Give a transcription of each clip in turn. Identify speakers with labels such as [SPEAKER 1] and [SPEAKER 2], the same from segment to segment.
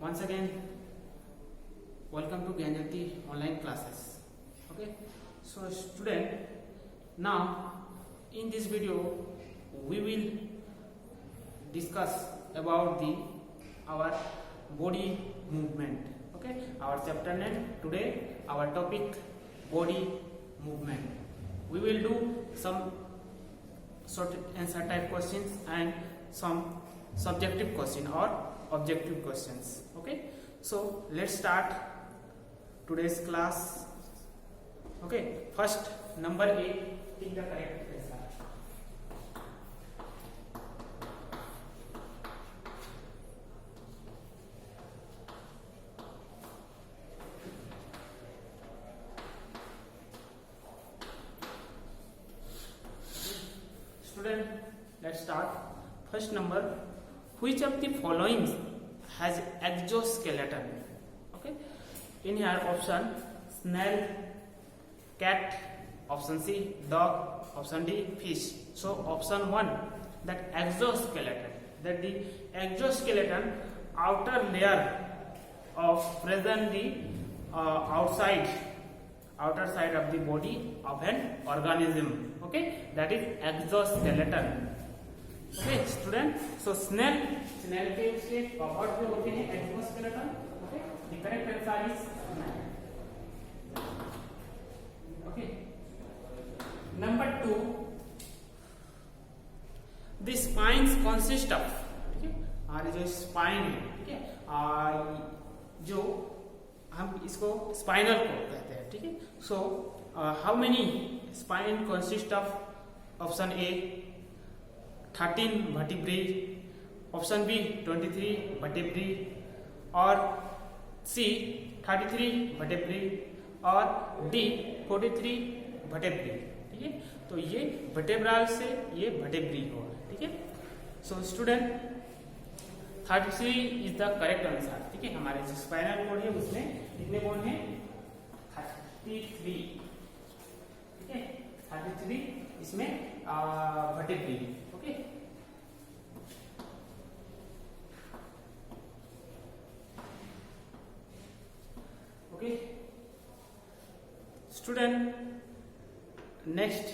[SPEAKER 1] once again welcome to Gyanjyoti online classes. Okay, so student, now in this video we will discuss about our body movement. Okay, our chapter name today, our topic body movement. We will do some short answer type questions and some subjective question or objective questions. Okay, so let's start today's class. Okay, first number 8, pick the correct answer. Student, let's start. First number, which of the following has exoskeleton? Okay, in here option snail, cat, option C dog, option D fish. So option 1, that exoskeleton, that the exoskeleton outer layer of present the outer side of the body of an organism. Okay, that is exoskeleton. Okay student, so snail के उसके cover जो होते हैं exoskeleton. Okay, the correct answer is snail. Okay, number 2, the spines consist of. ठीक है, हमारे जो spine है, ठीक है, जो हम इसको स्पाइनल कोड कहते हैं. ठीक है, so how many spine consist of? Option A 13 vertebrae, option B 23 vertebrae, और सी 33 vertebrae, और डी 43 vertebrae. ठीक है, तो ये वर्टेब्रल से ये वर्टेब्री होगा. ठीक है, so student 33 is the correct answer. ठीक है, हमारे जो स्पाइनल कोड है उसमें कितने बोन है? 33. ठीक है, 33 इसमें vertebrae. Okay, okay student, next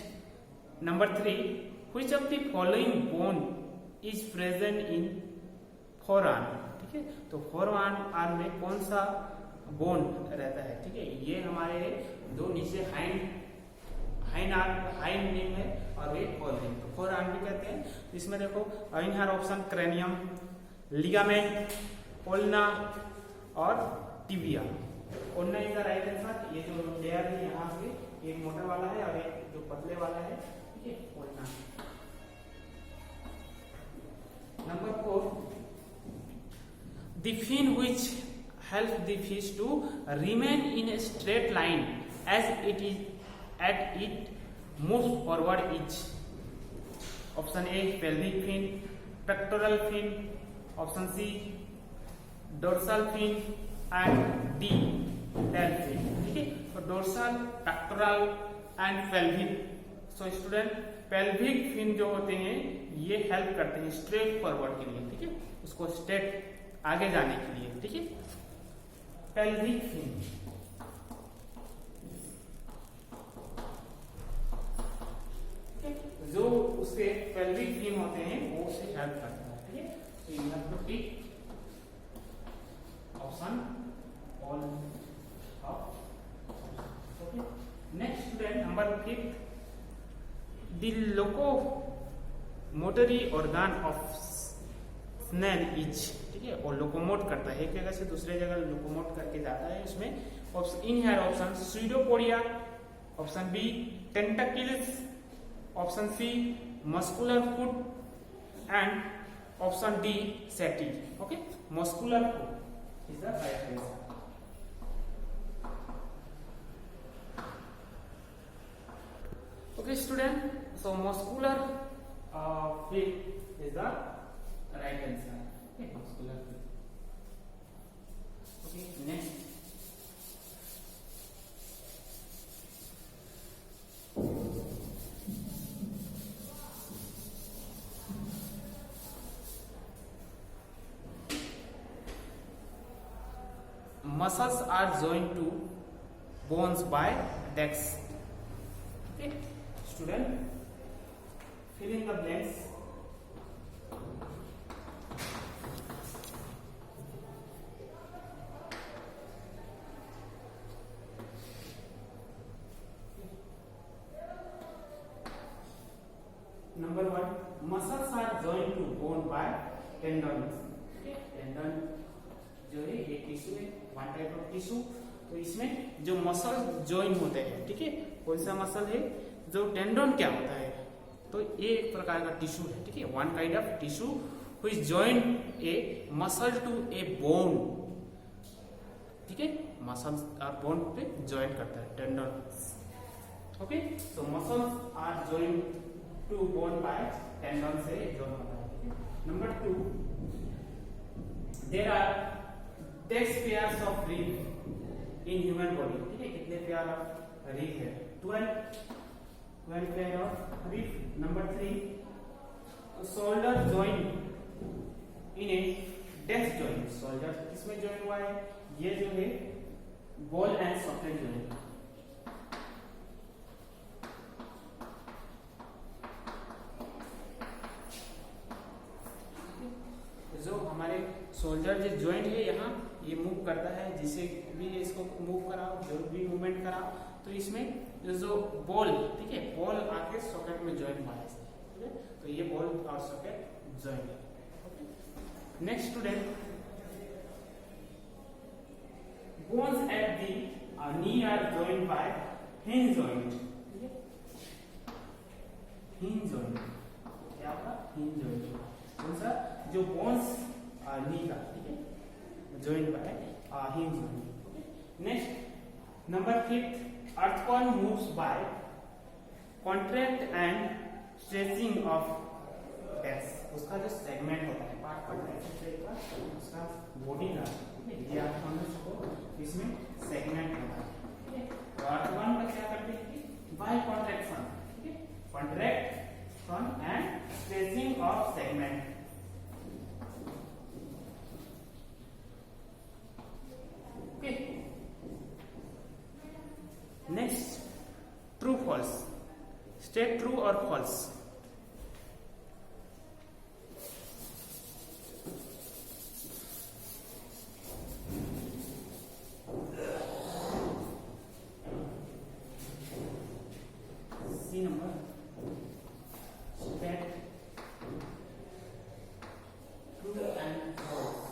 [SPEAKER 1] number 3, which of the following bone is present in forearm? ठीक है, तो forearm में कौन सा बोन रहता है? ठीक है, ये हमारे दो नीचे हाइंड लिम्ब है और ये फोर लिम्ब. तो फोर आर्म भी कहते हैं. इसमें देखो इन हर ऑप्शन क्रेनियम, लिगामेंट, ओल्ना और tibia. Ulna is the right answer. ये जो लेयर है यहाँ से, एक मोटा वाला है और एक जो पतले वाला है. ठीक है, ulna. Number 4, the fin which help the fish to remain in a straight line as it is at it moves forward each. Option A pelvic fin, pectoral fin, option C dorsal fin and D tail fin. ठीक है, तो dorsal, pectoral and pelvic. So student, pelvic fin जो होते हैं ये help करते हैं straight forward के लिए. ठीक है, उसको स्ट्रेट आगे जाने के लिए. ठीक है, pelvic fin. जो उसके पेल्विक फिन होते हैं वो उसे हेल्प करता है. ठीक है, तो you have to tick option all of. Okay, next student, number 5, the locomotory organ of snail is. ठीक है, और लोकोमोट करता है, एक जगह से दूसरे जगह लोकोमोट करके जाता है. उसमें in here option pseudopodia, option B tentacles, option C muscular foot and option D setae. Okay, muscular foot is the right answer. Okay student, so muscular foot is the right answer. Okay, muscular foot. Okay, next muscles are joined to bones by discs. Okay, student, fill in the blanks. Number one, muscles are joined to bone by tendons. Okay, tendon जो है एक tissue है, one type of tissue. तो इसमें जो muscle join होते हैं, ठीक है, कौन सा मसल है, जो टेंडन क्या होता है, तो ये एक प्रकार का टिश्यू है, ठीक है, one kind of tissue which join a muscle to a bone, ठीक है, मसल्स और बोन पे ज्वाइन करता है tendon. Okay, so muscles are join to bone by tendon से जॉइन होता है। Number two, there are 10 pairs of rib in human body, ठीक है, कितने पेयर ऑफ रिब है, 12 pair of rib. Number 3, shoulder join in a desk joint, shoulder किसमें join हुआ है, ये जो है बॉल एंड सॉकेट जॉइंट। जो हमारे शोल्डर जो जॉइंट है यहाँ ये मूव करता है, जिसे भी इसको मूव कराओ, जो भी मूवमेंट कराओ, तो इसमें जो बॉल, ठीक है, बॉल आके सॉकेट में जॉइन हुआ है, ठीक है, तो ये बॉल और सॉकेट जॉइन है। Next student, bones at the knee are joined by hinge joint, ठीक है, हिंज जॉइंट क्या होगा, हिंज जॉइंट, कौन सा, जो बोन्स नी का, ठीक है, joined by hinge joint. Next number 5, earthworm moves by contract and stretching of desk, उसका जो सेगमेंट होता है, पार्ट का उसका बॉडी का, ये earthworms को इसमें सेगमेंट होता है, ठीक है, तो earthworm का क्या करते हैं, by contraction, ठीक है, contraction and stretching of segment। Okay, next, true false, state true और false. C number, state true and false.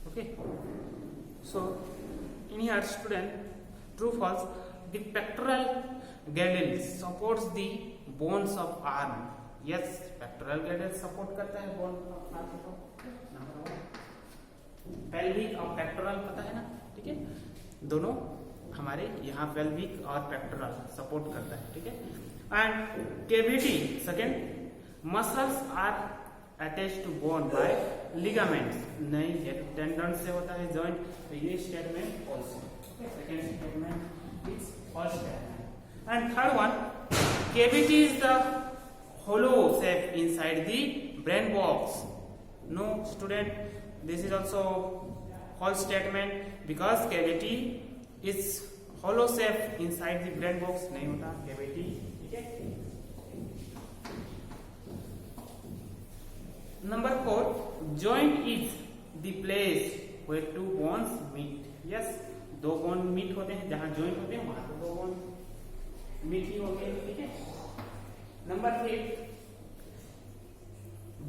[SPEAKER 1] Okay, so in here student, true false, the pectoral girdle supports the bones of arm। yes, pectoral girdle support करता है bone of arm को। Number 1, pelvic और pectoral पता है ना, ठीक है, दोनों हमारे यहाँ pelvic और pectoral सपोर्ट करता है, ठीक है। And cavity, second, muscles are attached to bone by ligaments, नहीं, ये टेंडन से होता है जॉइंट, तो ये स्टेटमेंट फॉल्स है। Second statement is false statement. And third one, cavity is the hollow shape inside the brain box। no student, this is also false statement, because cavity is hollow shape inside the brain box, नहीं होता cavity, ठीक है। Number 4, joint is the place where two bones meet। yes, दो bone meet होते हैं, जहां joint होते हैं वहां तो दो बोन मीट ही होंगे, ठीक है। Number 8,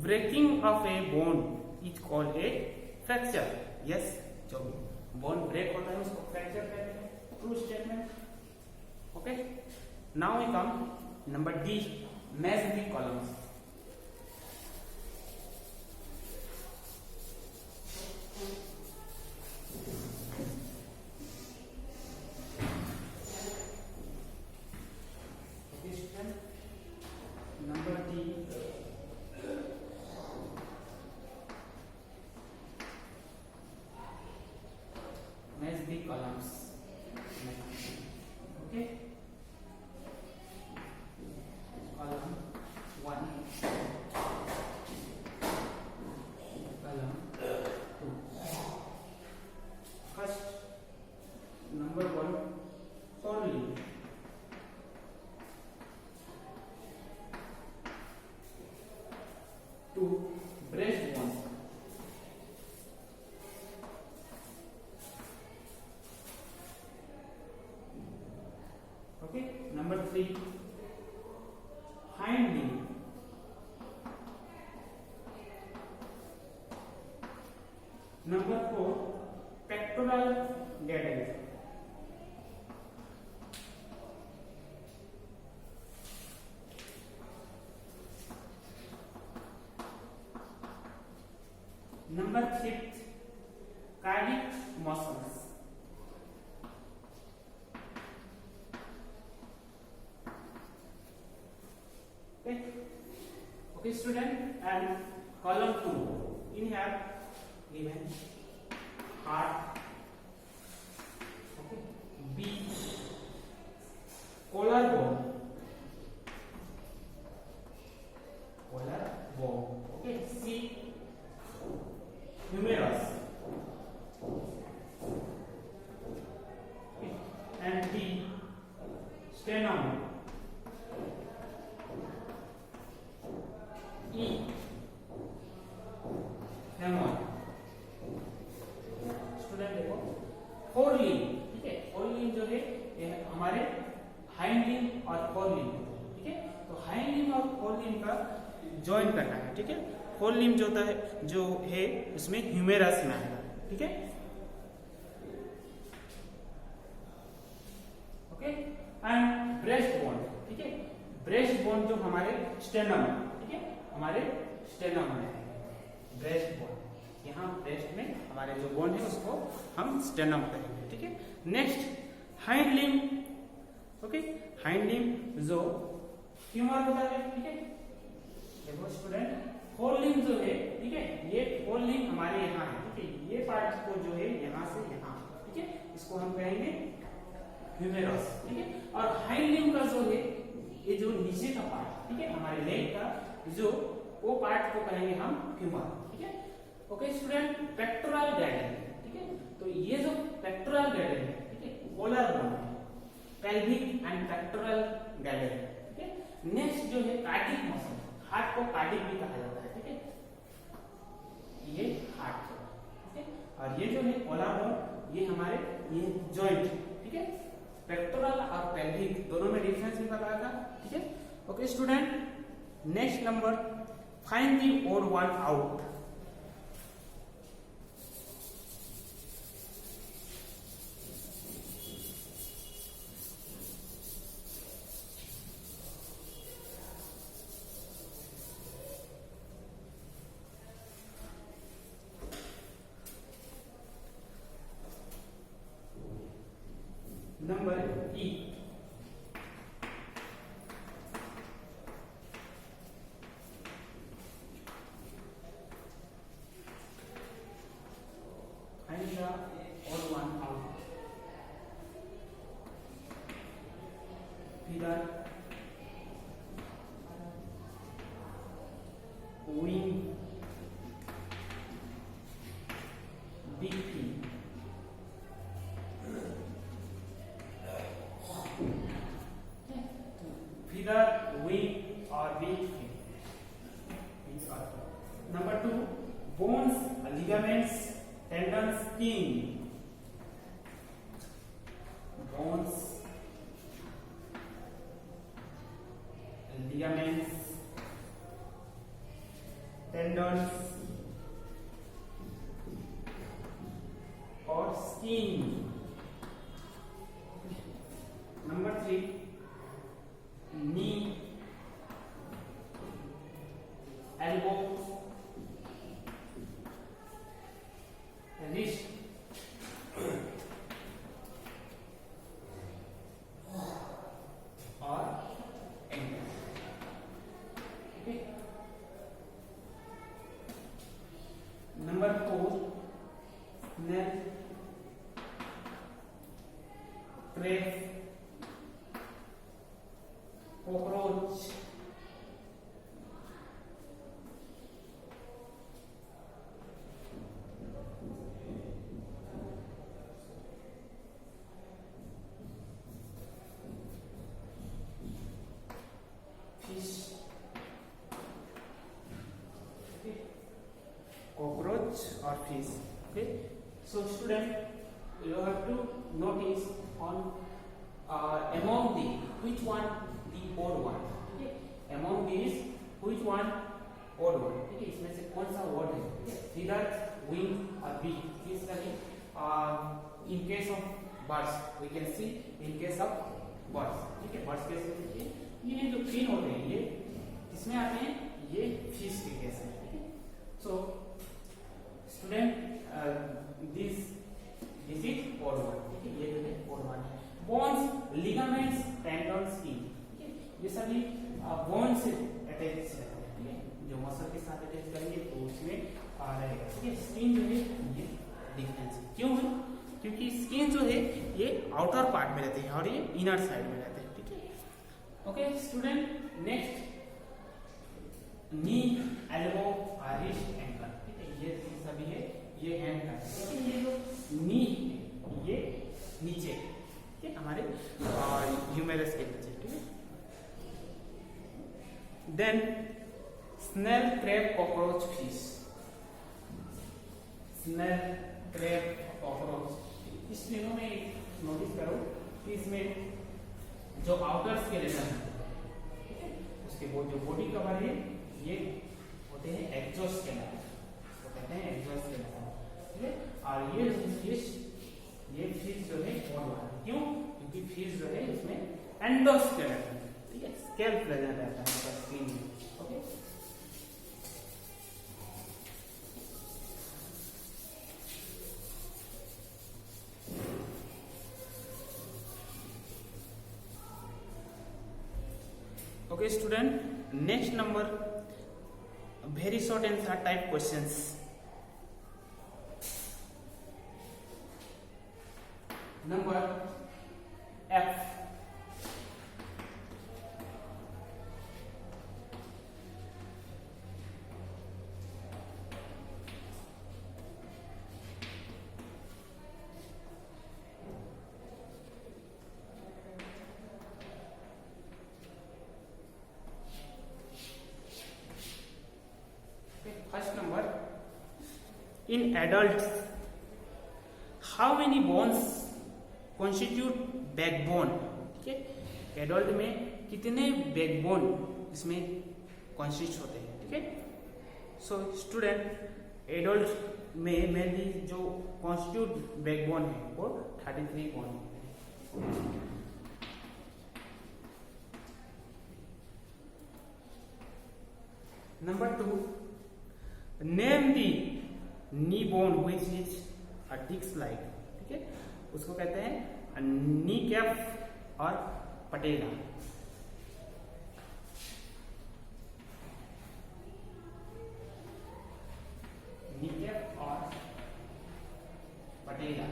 [SPEAKER 1] breaking of a bone is called a fracture. yes, जो बोन ब्रेक होता है उसको फ्रैक्चर कहते हैं। True statement. Okay, now we come number D, match the columns. Number D, match the columns। okay, 3, hind limb. Number 4, pectoral girdle. Number 5, cardiac muscles. Okay, student, and column 2 in here given heart, okay, B, collarbone, okay, C, humerus, okay, and D, sternum, E, hammer. Student देखो, four limb, ठीक है, four limb जो है ये हमारे hind limb और four limb, ठीक है। तो हाइंड लिम्ब और फोर लिम्ब का ज्वाइन करना है, ठीक है। फोर लिम्ब जो है उसमें ह्यूमेरस में आएगा, ठीक है। ओके, एंड ब्रेस्ट बोन, ठीक है। ब्रेस्ट बोन जो हमारे स्टेनम, ठीक है, हमारे स्टेनम में है ब्रेस्ट बोन। यहाँ ब्रेस्ट में हमारे जो बोन है उसको हम स्टेनम कहेंगे, ठीक है। Next hind limb, okay, hind limb जो फ्यूमर होता है, ठीक है। देखो स्टूडेंट, फोर लिम्ब जो है, ठीक है, ये फोर लिम्ब हमारे यहाँ है, ठीक है। ये पार्ट को जो है यहाँ से यहाँ, ठीक है, इसको हम कहेंगे ह्यूमेरस, ठीक है। और हाइंड लिम्ब का जो है ये जो नीचे का पार्ट, ठीक है, हमारे लेग का जो वो पार्ट को कहेंगे हम फ्यूमर, ठीक है। ओके स्टूडेंट, पेक्टोरल गैडल, ठीक है। तो ये जो पेक्टोरल गैडल है, ठीक है, कोलर बोन है, पेल्विक एंड पेक्टोरल गैडल, ठीक है। नेक्स्ट जो है कार्डिक मसल, हार्ट को कार्डिक भी कहा जाता है, ठीक है, ये हार्ट, ठीक है। और ये जो है कोलर बोन, ये हमारे ये जॉइंट, ठीक है। पेक्टोरल और पेल्विक दोनों में डिफरेंस भी बताएगा, ठीक है। Okay student, next number, find the odd one out. Number E. Find the odd one out. Figure wing, big P. Figure wing or big fin. Number 2, bones, ligaments, tendons, skin. Bones, ligaments, tendons or skin. Number 3, knee, elbow, wrist, or ankle, okay. Number 4, neck, crab, cockroach, fish, okay, cockroach or fish, okay. So student, you have to notice on among the which one the odd one, ठीक है, among these which one odd one, ठीक है, इसमें से कौन सा odd है, ठीक है, feather, wing और beak, किस तरह in case of birds we can see in case of birds, ठीक है, birds केस में देखिए ये जो fin होते हैं ये इसमें आते हैं, ये fish के केस में, ठीक है. So student this is odd one, ठीक है, ये जो है odd one है. Bones, ligaments, tendons, skin, ठीक है, ये सभी बोन से अटैच रहते हैं, ठीक है, जो मसल के साथ अटैच करेंगे तो उसमें रहेगा, ठीक है. स्किन जो है ये डिफरेंस है, क्यों है, क्योंकि स्किन जो है ये आउटर पार्ट में रहते हैं और ये इनर साइड में रहते हैं, ठीक है. ओके स्टूडेंट, नेक्स्ट नी, एल्बो, रिस्ट, एंकल, ठीक है, ये सभी है, ये हैंड का, ठीक है. ये जो नी है ये नीचे, ठीक है, हमारे ह्यूमेरस के नीचे, ठीक है. Then snail, crab, cockroach, fish. Snail, crab, cockroach, इस तीनों में नोटिस करो कि इसमें जो आउटर स्केलेटन है उसके वो जो बॉडी कवर है ये होते हैं एक्सोस्केलेटन, तो कहते हैं एक्सोस्केलेटन, ठीक है. और ये फिश जो है ओड वाला, क्यों, क्योंकि फिश जो है इसमें एंडोस्केलेटन, ठीक है, स्केल प्रेजेंट रहता है स्किन में. Okay, okay student, next number very short answer type questions. Number F. First number, in adults how many bones constitute backbone, ठीक है, एडल्ट में कितने बैकबोन इसमें कॉन्स्टिट्यूट होते हैं, ठीक है. सो स्टूडेंट, एडल्ट में मेनली जो कॉन्स्टिट्यूट बैकबोन है वो 33 बोन है. Number 2, name the knee bone which is a disc like, ठीक है, उसको कहते हैं नी कैप और पटेला. नी कैप और पटेला,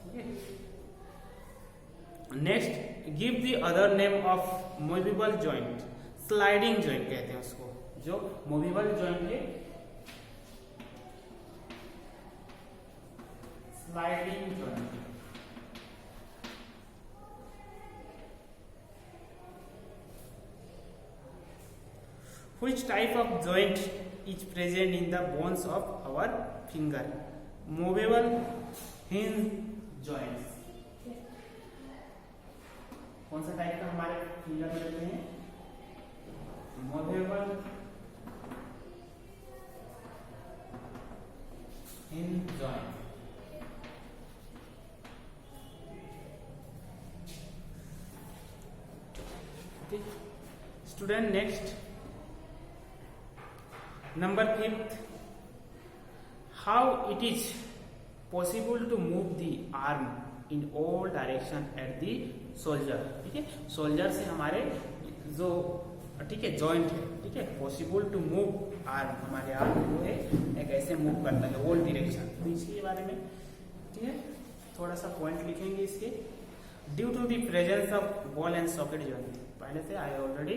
[SPEAKER 1] ठीक है. Next, give the other name of movable joint. Sliding joint कहते हैं उसको, जो मूवेबल जॉइंट है, sliding joint. Which type of joint is present in the bones of our finger? Movable hinge joints. कौन सा टाइप का हमारे फिंगर में रहते हैं? Movable hinge joint. Okay. Student, next. Number 5, how it is possible to move the arm in all direction at the shoulder, ठीक है. Shoulder से हमारे जो, ठीक है, जॉइंट है, ठीक है, पॉसिबल टू मूव आर्म, हमारे आर्म को है एक ऐसे मूव करता है ऑल डायरेक्शन. तो इसके बारे में, ठीक है, थोड़ा सा पॉइंट लिखेंगे इसके. Due to the presence of ball and socket joint, पहले से I already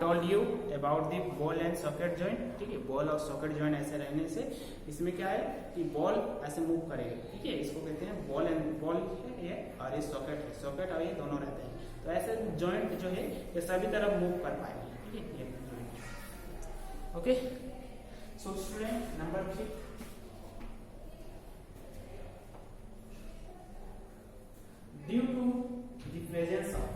[SPEAKER 1] told you about the ball and socket joint, ठीक है. बॉल और सॉकेट जॉइंट ऐसे रहने से इसमें क्या है कि बॉल ऐसे मूव करेगा, ठीक है, इसको कहते हैं बॉल एंड बॉल है ये, और ये सॉकेट है, सॉकेट और ये दोनों रहते हैं. तो ऐसे जॉइंट जो है ये सभी तरफ मूव कर पाएंगे, ठीक है, ये joint. Okay, so student, number 6, due to the presence of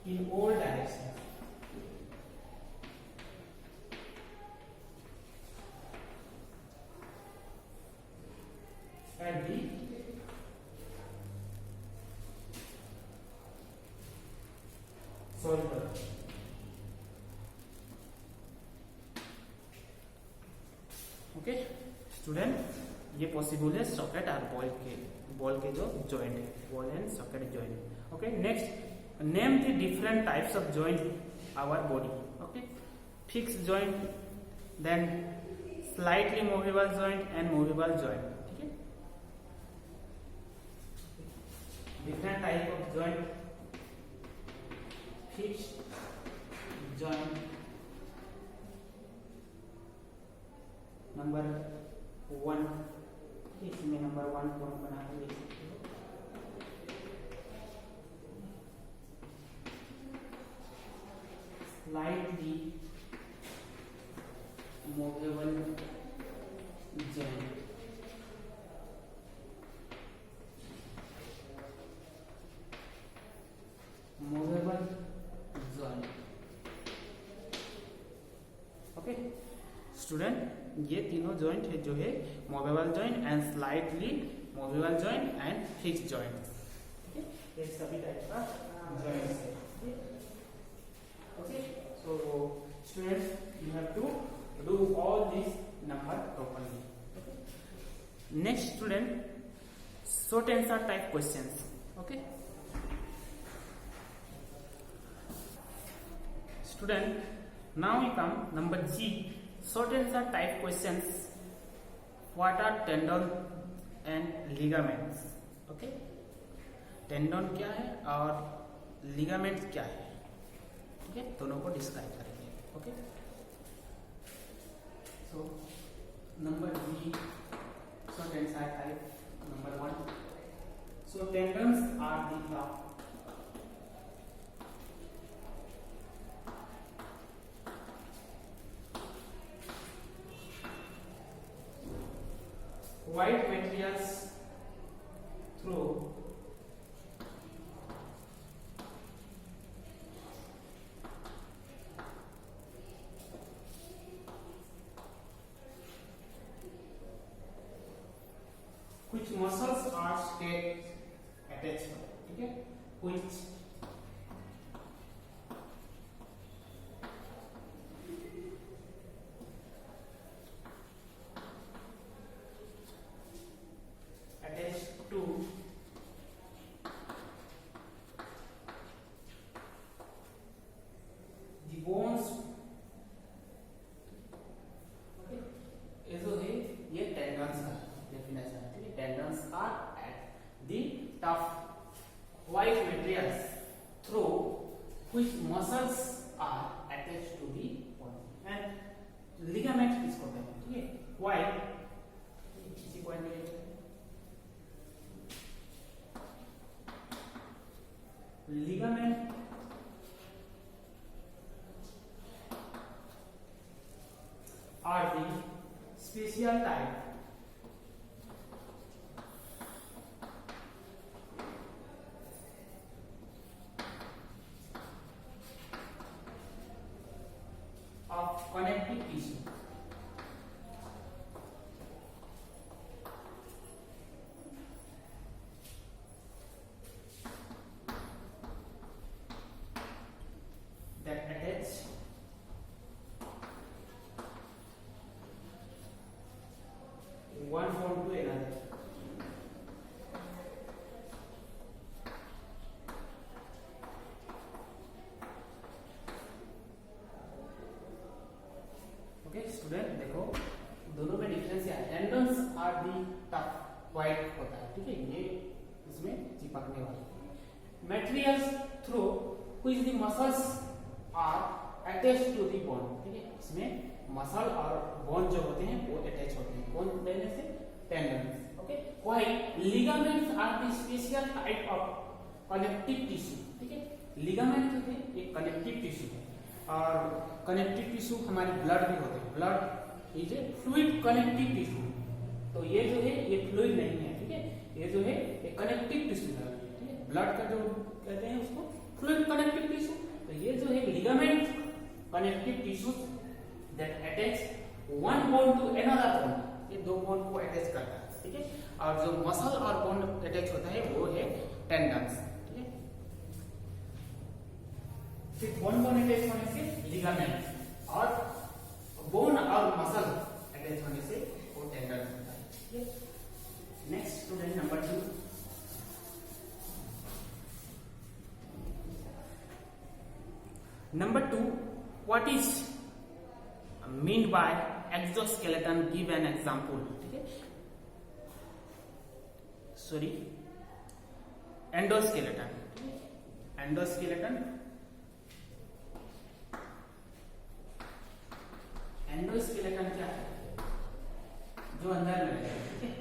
[SPEAKER 1] in all directions. At the shoulder. Okay student, ये पॉसिबल है सॉकेट और बॉल के जो जॉइंट है, ball and socket joint. Okay next, name the different types of joint our body. Okay fix joint, then slightly movable joint and movable joint. ठीक है, different type of joint, fix joint. Number 1, इसमें number 1 कौन बना के लिख सकते हो? Slightly movable joint. Movable joint. Okay student, ये तीनों जॉइंट है जो है movable joint and slightly movable joint and fix joint. ये सभी टाइप का जॉइंट्स है. Okay so students, you have to do all this number properly. Next student, short answer type questions. Okay student, now we come number G, short answer type questions. What are tendon and ligaments? Okay, tendon क्या है और ligament क्या है, ठीक है, दोनों को describe करेंगे. Okay so number B, short answer type number 1. So tendons are the white materials through which muscles are stayed attached. ठीक है, which which muscles are attached to the bone. And ligament किसको कहते हैं? ठीक है, why इसी point में ligament are the special type of connective tissue. That attach one bone to another. Okay student, देखो दोनों में डिफरेंस है. Tendons are the tough, white होता है, ठीक है, ये इसमें चिपकने वाले. Materials through which the muscles are attached to the bone. ठीक है, इसमें मसल और बोन जो होते हैं वो अटैच होते हैं. कौन देने से? Tendons. Okay, while ligaments are the special type of connective tissue. ठीक है, लिगामेंट जो है ये कनेक्टिव टिश्यू है और कनेक्टिव टिश्यू हमारे ब्लड भी होते हैं. Blood is a fluid connective tissue. तो ये जो है ये फ्लूइड नहीं है. ठीक है, ये जो है ये कनेक्टिव टिश्यू है. ठीक है, ब्लड का जो कहते हैं उसको fluid connective tissue. connective tissues that attach one bone to another bone, ये दो बोन को अटैच करता है, ठीक है। और जो मसल और बोन अटैच होता है वो है टेंडन्स, ठीक है। फिर बोन अटैच होने से लिगामेंट, और बोन और मसल अटैच होने से वो टेंडन होता है, ठीक है। Next student number 2, Number 2, what is meant by exoskeleton? Give an example. ठीक है, सॉरी, एंडोस्केलेटन। एंडोस्केलेटन, एंडोस्केलेटन क्या है? जो अंदर में है, ठीक है।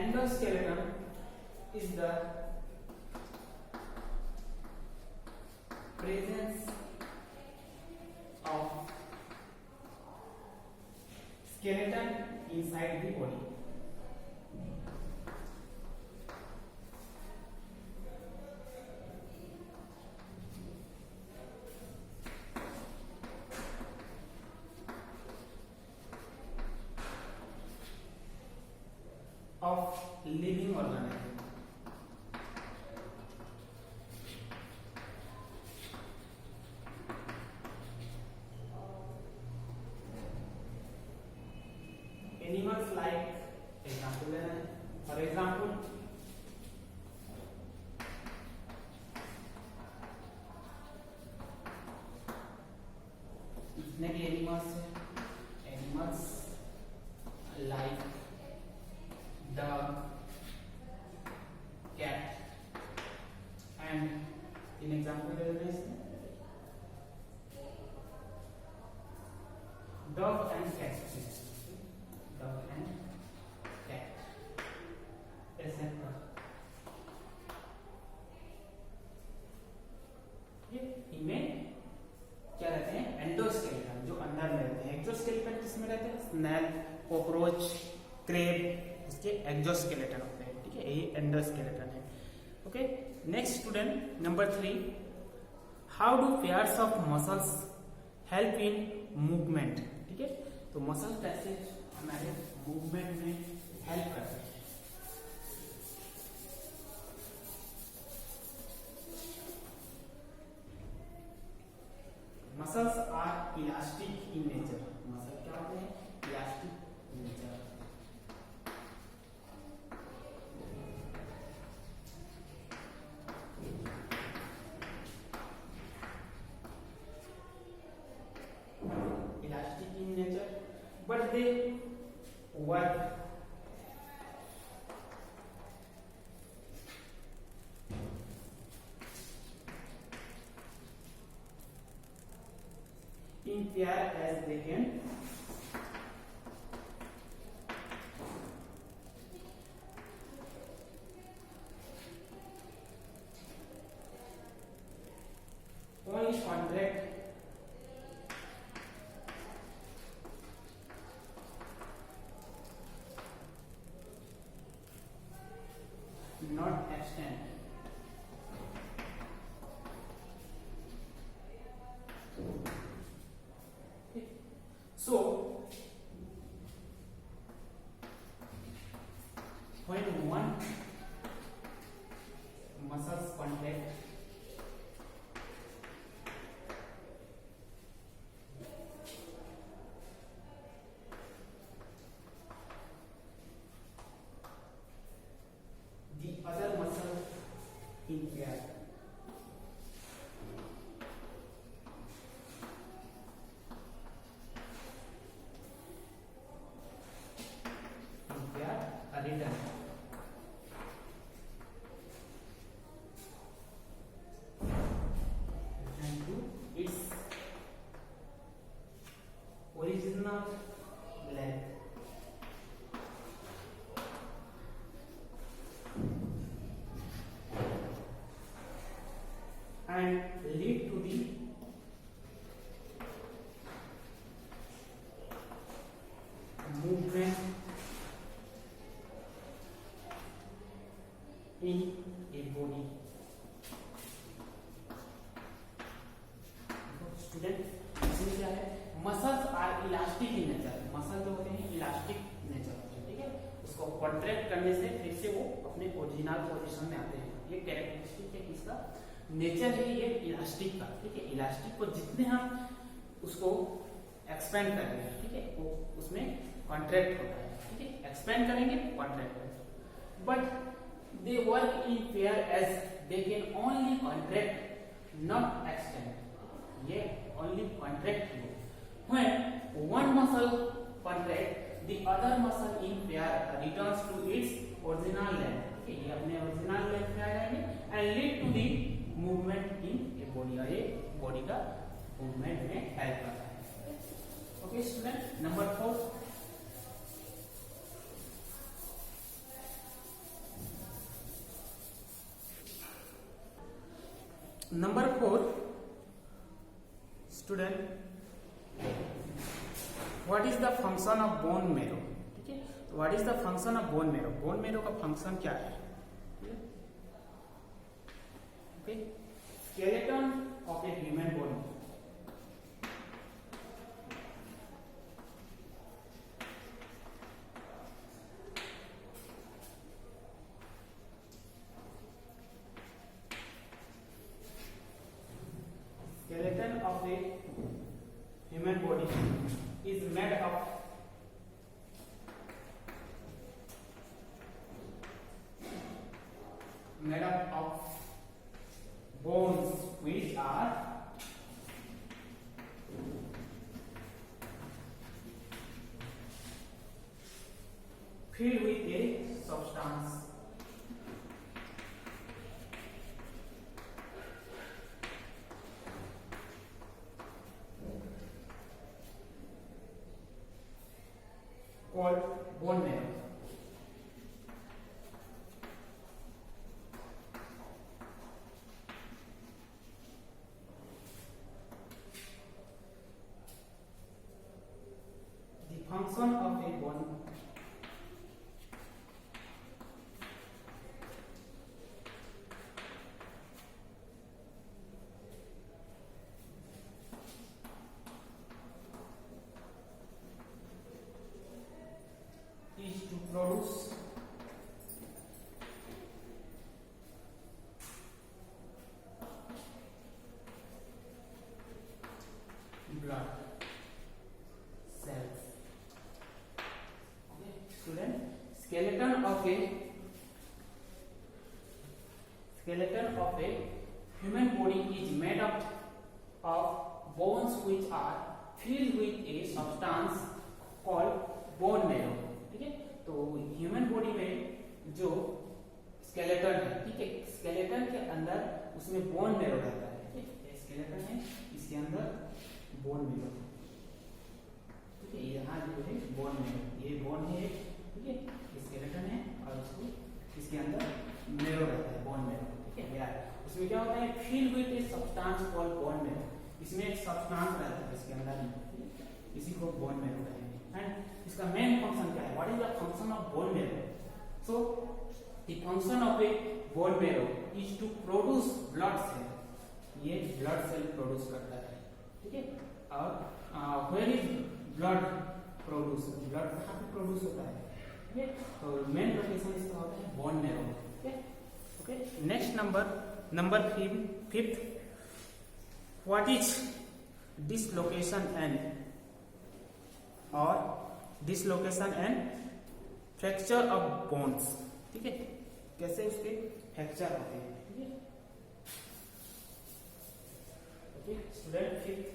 [SPEAKER 1] Endoskeleton is the presence of skeleton inside the body. Of living organism. Animals like, example है, for example जितने भी एनिमल्स हैं, animals like dog, cat, and इन एग्जाम्पल दे रहे हैं इसमें dog and cat, dog and cat, etc. ये इनमें क्या रहते हैं? एंडोस्केलेटन, जो अंदर में रहते हैं। एक्सोस्केलेटन किसमें रहते हैं? स्नेल, कॉकरोच, क्रेब, इसके एक्सोस्केलेटन होते हैं, ठीक है। ये एंडोस्केलेटन है, okay. Next student number 3, how do pairs of muscles help in movement, ठीक है। तो मसल कैसे हमारे मूवमेंट में हेल्प करते हैं? Muscles are elastic in nature. Muscle क्या होते हैं? Elastic in nature. Elastic in nature, but they work in pair as they can only contract not extend. So when one muscles contract, the other muscle in pair. Return. Return to its original length. And lead to the movement in a body. Student इसमें क्या है, muscles are elastic in nature, muscle जो होते हैं elastic nature होते हैं, ठीक है, उसको कॉन्ट्रैक्ट करने से फिर से वो अपने ओरिजिनल पोजीशन में आते हैं। ये कैरेक्टरिस्टिक है किसका, नेचर है ये इलास्टिक का, ठीक है। इलास्टिक को जितने हम उसको एक्सपेंड करेंगे, ठीक है, वो उसमें कॉन्ट्रैक्ट होता है, ठीक है, एक्सपेंड करेंगे कॉन्ट्रैक्ट होगा। But they work in pair as they can only contract not extend, ये ओनली कॉन्ट्रैक्ट हो। When one muscle contract the other muscle in pair returns to its original length, ठीक है, ये अपने ओरिजिनल लेंथ में आ जाएंगे and lead to the movement in a body, और ये बॉडी का मूवमेंट में हेल्प करता है। Okay student, number 4, number 4 student, what is the function of bone marrow, ठीक है, what is the function of bone marrow, bone marrow का function क्या है, okay, skeleton of a human body, skeleton of a human body is made up of bones which are filled with a substance called bone marrow. The function of a bone is to produce blood cells. Okay, student, skeleton of a human body is made up of bones which are filled with a substance called bone marrow, ठीक है। तो human body में जो skeleton है, ठीक है, skeleton के अंदर उसमें बोन मैरो रहता है, ठीक है, स्केलेटन है इसके अंदर बोन मैरो, ठीक है, यहाँ जो है बोन मैरो, ये बोन है, ठीक है, स्केलेटन है और उसको इसके अंदर मैरो रहता है, बोन मैरो, ठीक है यार। उसमें क्या होता है, fill with a substance called bone marrow, इसमें एक सब्सटेंस रहता है इसके अंदर, इसी को बोन मैरो कहेंगे। एंड इसका मेन फंक्शन क्या है, what is the function of bone marrow, so the function of a bone marrow is to produce blood cell, ये ब्लड सेल प्रोड्यूस करता है, ठीक है। और where is blood produce, blood कहाँ पे प्रोड्यूस होता है, ठीक है, तो मेन लोकेशन इसका होता है बोन मैरो, ठीक है। Okay, next number 5, what is dislocation and fracture of bones, ठीक है, कैसे उसके फ्रैक्चर होते हैं, ठीक है। Okay student, 5th,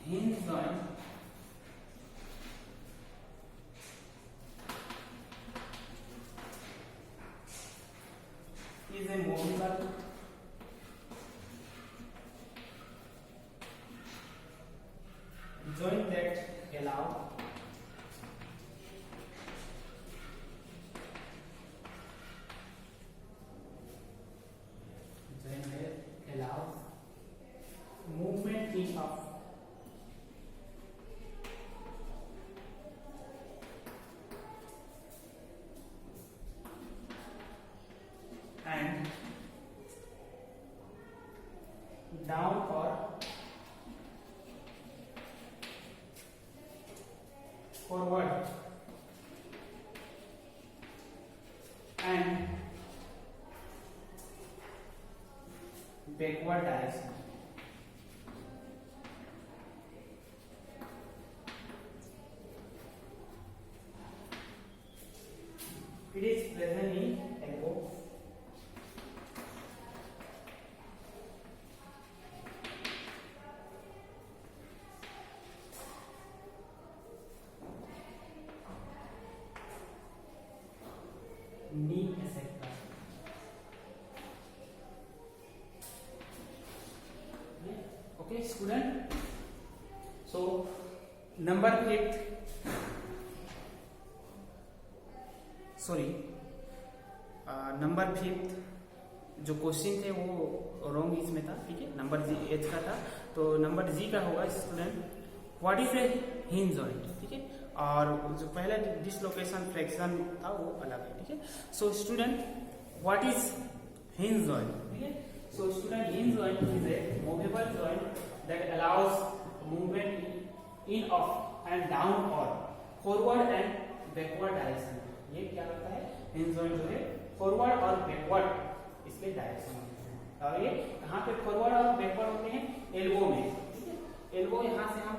[SPEAKER 1] hinge joint is a movable joint that allow movement in of and down और forward and backward direction. It is present in elbow. Knee etc. Okay, student. So, number 8. Number 5 जो question थे वो wrong इसमें था, ठीक है, number जी H का था, तो नंबर जी का होगा student what is a hinge joint, ठीक है, और जो पहला डिसलोकेशन फ्रैक्शन था वो अलग है, ठीक है। So student what is hinge joint, ठीक है। So student hinge joint is a movable joint that allows movement in up and down और फॉरवर्ड एंड बैकवर्ड डायरेक्शन। ये क्या करता है, हिंज जॉइंट जो है फॉरवर्ड और बैकवर्ड इसके डायरेक्शन होते हैं। और ये कहाँ पे फॉरवर्ड और बैकवर्ड होते हैं, एल्बो में, ठीक है। एल्बो यहाँ से हम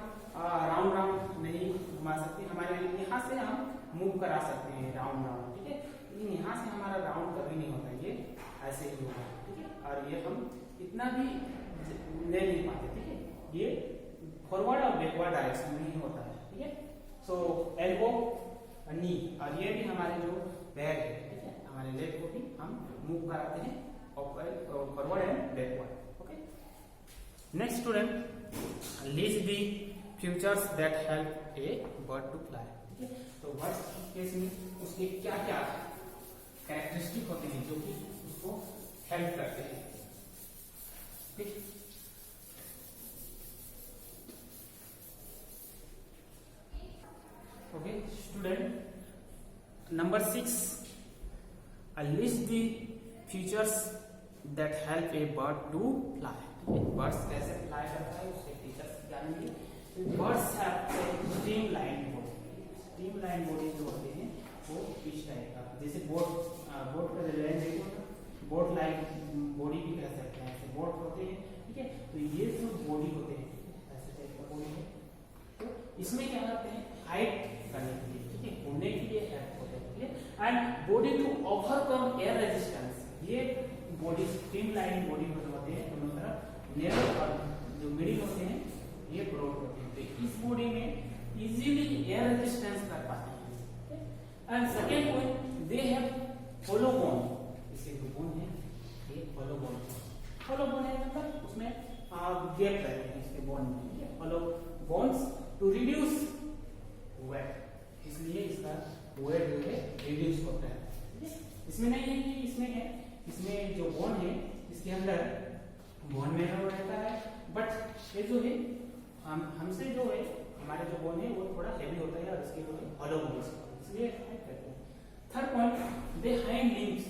[SPEAKER 1] राउंड राउंड नहीं घुमा सकते, हमारे यहाँ से हम मूव करा सकते हैं राउंड राउंड, ठीक है, लेकिन यहाँ से हमारा राउंड कभी नहीं होता, ये ऐसे ही होता है, ठीक है। और ये हम इतना भी ले नहीं पाते, ठीक है, ये फॉरवर्ड और बैकवर्ड डायरेक्शन में ही होता है, ठीक है। सो एल्बो नी, और ये भी हमारे जो पैर है, ठीक है, हमारे लेग को भी हम मूव कराते हैं forward and backward. Okay, next student list the features that help a bird to fly, ठीक है। तो बर्ड्स केस में उसके क्या क्या कैरेक्टरिस्टिक होते हैं जो कि उसको हेल्प करते हैं, ठीक। Okay student, number 6 list the features that help a bird to fly, ठीक है। बर्ड्स कैसे फ्लाई करता है उसके फीचर्स जानेंगे। Birds have streamline body, streamline body जो होते हैं वो इस टाइप का, जैसे बोट का डिजाइन देखो, बोट लाइक बॉडी भी कह सकते हैं, ऐसे बोट होते हैं, ठीक है। तो ये जो बॉडी होते हैं ऐसे टाइप का बॉडी है, तो इसमें क्या करते हैं, हाइट करने के लिए, ठीक है, उड़ने के लिए हेल्प होते हैं, ठीक है। And body to overcome air resistance, ये बॉडी स्ट्रीमलाइन बॉडी होते हैं दोनों तरफ, नेरो और जो मिडिल होते हैं ये ब्रॉड होते हैं, तो इस बॉडी में इजीली एयर रेजिस्टेंस कर पाते हैं। And second point, they have hollow bone, इसके जो बोन है ये होलो बोन, होलो बोन है मतलब उसमें गैप रहते हैं इसके बोन में, ठीक है, होलो बोन्स टू रिड्यूस वेट, इसलिए इसका वेट जो है रिड्यूस होता है, ठीक है। इसमें नहीं है कि इसमें है, इसमें जो बोन है इसके अंदर बोन में रहता है, बट ये जो है हमसे जो है हमारे जो बोन है वो थोड़ा हेवी होता है और इसके जो है होलो बोन्स, इसलिए कहते हैं। Third point, they hind limbs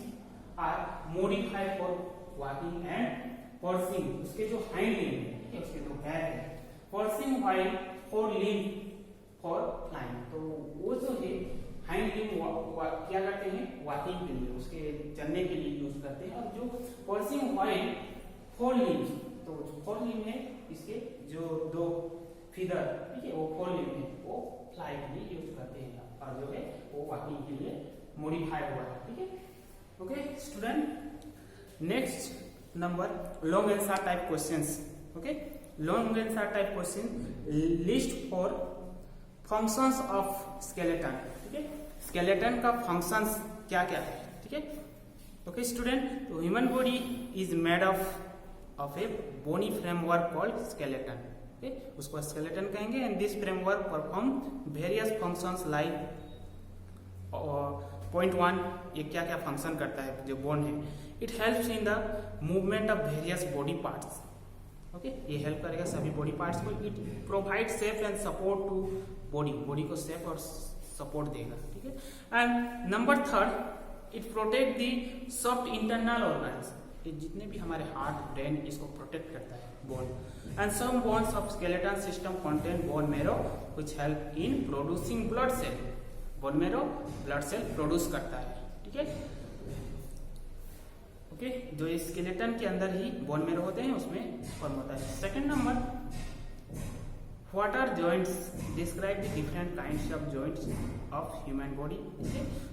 [SPEAKER 1] are modified for walking and perching, उसके जो हाइंड लिम्ब है, ठीक है, उसके जो पैर है, pursuing while for limb for flying, तो वो जो है हाइंड लिम्ब क्या करते हैं, वॉकिंग के लिए, उसके चलने के लिए यूज करते हैं। और जो पर्सिंग व्हाइल फोर लिम्ब, तो फोर लिम्ब है इसके जो दो फीदर, ठीक है, वो फोर लिम्ब है, वो फ्लाई के लिए यूज करते हैं, और जो है वो वॉकिंग के लिए मॉडिफाइड हुआ है, ठीक है। Okay student, next number long answer type questions. Okay, long answer type question, list for functions of skeleton, ठीक है, स्केलेटन का फंक्शंस क्या क्या है, ठीक है। ओके स्टूडेंट, तो human body is made of a bony framework called skeleton, okay, उसको स्केलेटन कहेंगे। And this framework perform various functions like point 1, ये क्या क्या फंक्शन करता है जो बोन है, it helps in the movement of various body parts, okay, ये हेल्प करेगा सभी बॉडी पार्ट्स को। It provide safe and support to body को सेफ और सपोर्ट देगा, ठीक है। And number 3, it protect the soft internal organs, ये जितने भी हमारे हार्ट ब्रेन इसको प्रोटेक्ट करता है bone. And some bones of skeleton system contain bone marrow which help in producing blood cell. Bone marrow blood cell produce करता है. ठीक है, ओके. जो स्केलेटन के अंदर ही बोन मेरो होते हैं उसमें फॉर्म होता है. Second number, what are joints? Describe the different kinds of joints of human body.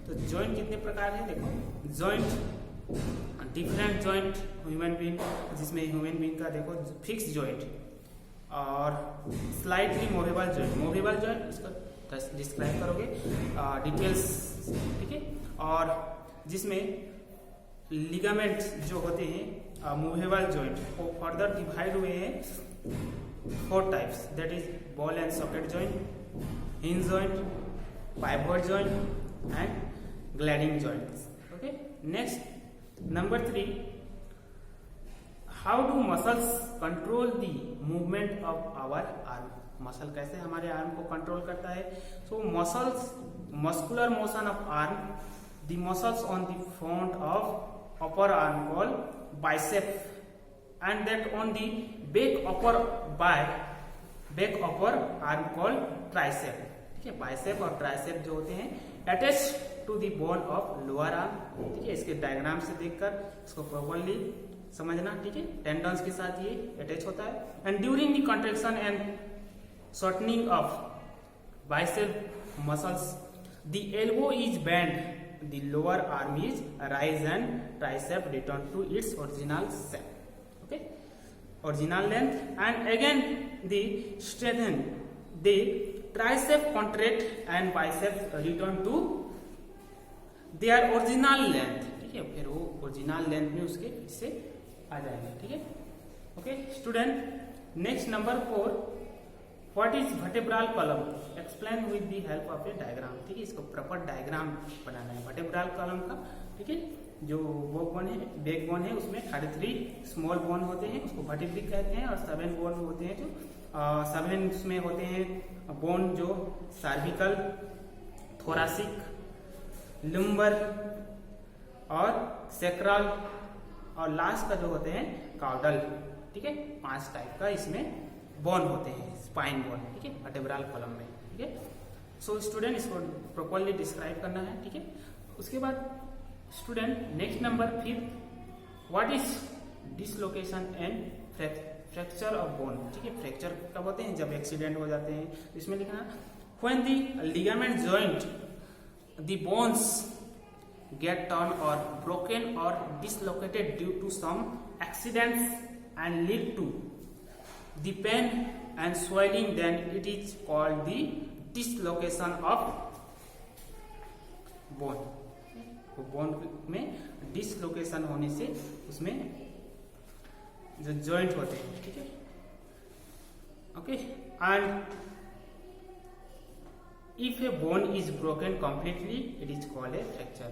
[SPEAKER 1] तो जॉइंट कितने प्रकार है? देखो, joint different joint human being, जिसमें ह्यूमन बीइंग का देखो फिक्स जॉइंट और slightly movable joint. Movable joint इसका डिस्क्राइब करोगे डिटेल्स. ठीक है, और जिसमें लिगामेंट जो होते हैं मूवेबल जॉइंट वो फर्दर डिवाइड हुए हैं 4 types. That is ball and socket joint, hinge joint, pivot joint and gliding joints. Okay, next number 3, how do muscles control the movement of our arm? Muscle कैसे हमारे arm को control करता है? So muscles, muscular motion of arm, the muscles on the front of upper arm call bicep and that on the back upper arm call tricep. ठीक है, bicep और tricep जो होते हैं attach to the bone of lower arm. ठीक है, इसके diagram से देखकर इसको प्रॉपर्ली समझना. ठीक है, टेंडन्स के साथ ये अटैच होता है. And during the contraction and shortening of bicep muscles the elbow is bend, the lower arm is rise and tricep return to its original shape. Okay, original length, and again the strengthen, the tricep contract and bicep return to their original length. ठीक है, फिर वो original length में उसके इससे आ जाएंगे. ठीक है, okay student. Next number 4, what is vertebral column? Explain with the help of A diagram. ठीक है, इसको प्रॉपर डायग्राम बनाना है वर्टेब्रल कॉलम का. ठीक है, जो बोन है, बैक बोन है, उसमें 33 स्मॉल बोन होते हैं, उसको वर्टेब्रिक कहते हैं, और 7 बोन होते हैं जो 7 उसमें होते हैं बोन जो सर्विकल, थोरासिक, लंबर और सेक्रल, और लास्ट का जो होते हैं काउडल. ठीक है, 5 टाइप का इसमें बोन होते हैं, स्पाइन बोन. ठीक है, वर्टेब्रल कॉलम में. ठीक है, सो स्टूडेंट इसको प्रॉपर्ली डिस्क्राइब करना है. ठीक है, उसके बाद student next number 5, what is dislocation and fracture of bone. ठीक है, फ्रैक्चर कब होते हैं? जब एक्सीडेंट हो जाते हैं. इसमें लिखना when the ligament joint the bones get turn और ब्रोकन और dislocated due to some accidents and lead to the pain and swelling, then it is called the dislocation of bone. Bone में dislocation होने से उसमें जो जॉइंट होते हैं. ठीक है, okay. And if a bone is broken completely it is called a fracture.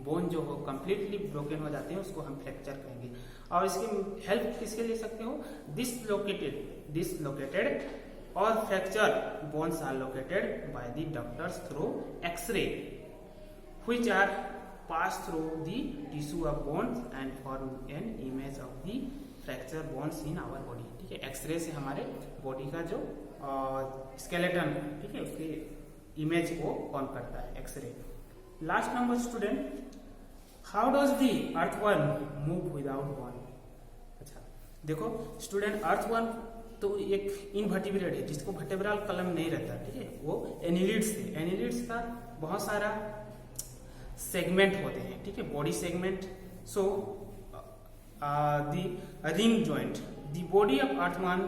[SPEAKER 1] Bone जो हो कंप्लीटली ब्रोकन हो जाते हैं उसको हम फ्रैक्चर कहेंगे. और इसकी हेल्प किसके ले सकते हो? डिसलोकेटेड और fracture bones are located by the doctors through X-ray which are pass through the tissue of bones and form an image of the fracture bones in our body. ठीक है, एक्सरे से हमारे body का जो skeleton, ठीक है, उसके image को फॉर्म करता है X-ray. Last number student, how does the earthworm move without bone? अच्छा देखो स्टूडेंट, अर्थवर्म तो एक इनवर्टिब्रेट है जिसको वर्टेब्रल कॉलम नहीं रहता. ठीक है, वो एनिलिड्स है. एनिलिड्स का बहुत सारा सेगमेंट होते हैं. ठीक है, body segment. So the ring joint, the body of earthworm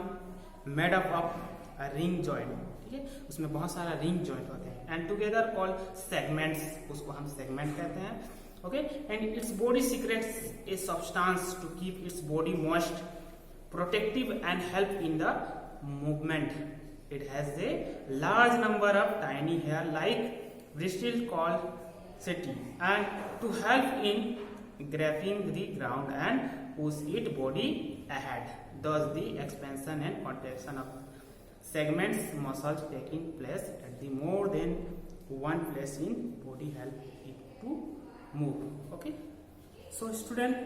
[SPEAKER 1] made up of ring joint. ठीक है, उसमें बहुत सारा रिंग जॉइंट होते हैं एंड टुगेदर कॉल्ड सेगमेंट्स. उसको हम सेगमेंट कहते हैं. Okay, and its body secrets a substance to keep its body moist, protective and help in the movement. It has a large number of tiny hair like bristle called seti, and to help in grasping the ground and push its body ahead. Thus the expansion and contraction of segments muscles taking place at the more than one place in body help it to move. Okay, so student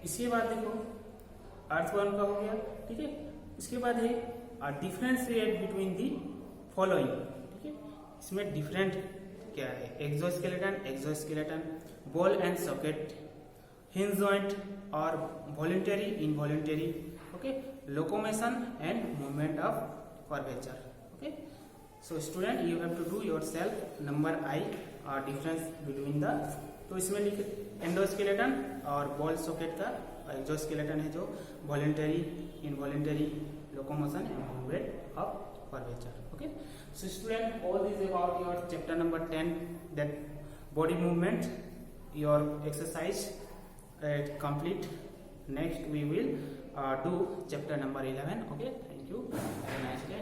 [SPEAKER 1] इसके बाद देखो earthworm का हो गया, ठीक है। इसके बाद है डिफरेंशिएट बिटवीन दी फॉलोइंग, ठीक है। इसमें डिफरेंट क्या है, exoskeleton, ball and socket, hinge joint और voluntary involuntary, okay, locomotion and movement of curvature, okay. So student you have to do yourself number I difference between the, तो इसमें लिखे endoskeleton और बॉल सॉकेट का, exoskeleton है जो voluntary involuntary locomotion and movement of curvature, okay. So student, all this about your chapter number 10, that body movement, your exercise complete. Next we will do chapter number 11, okay. Thank you, have a nice day.